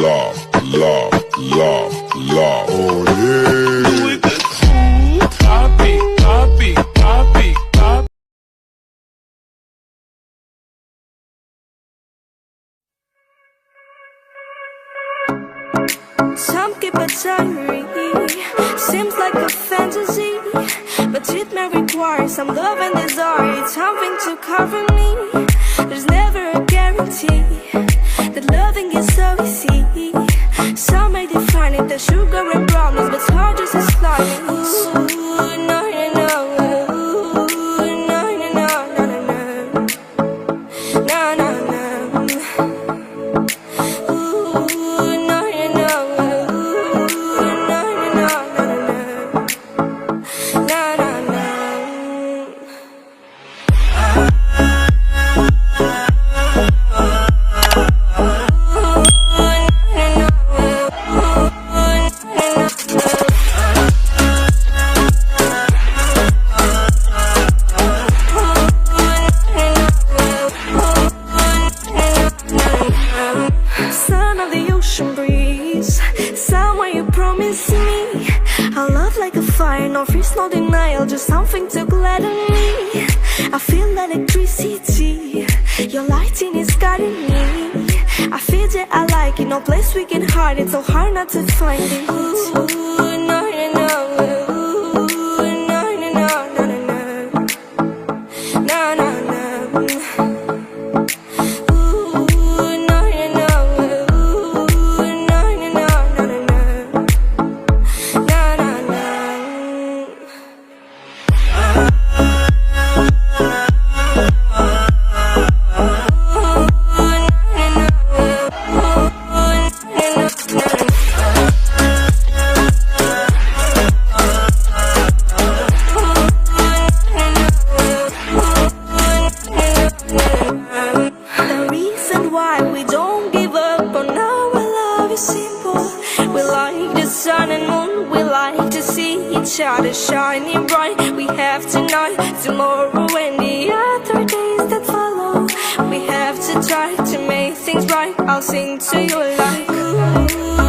love, love, love, love. Oh yeah. With the cool copy, copy, copy, copy. Some keep a diary, seems like a fantasy, but it may require some love and desire, something to cover me. There's never a guarantee that loving is so easy. Some may define it as sugar and brownies, but it's hard just as slimy. Ooh, no, no, no. Ooh, no, no, no, no, no, no. No, no, no. Son of the ocean breeze, someone you promised me a love like a fire, no freeze, no denial, just something to gladden me. I feel electricity, your lighting is guiding me. I feel that I like it, no place we can hide it, so hard not to find it. Ooh, no, no, no. Ooh, no, no, no, no, no, no. No, no, no. Sun and moon, we like to see each other shining bright. We have tonight, tomorrow and the other days that follow. We have to try to make things right. I'll sing to you like ooh.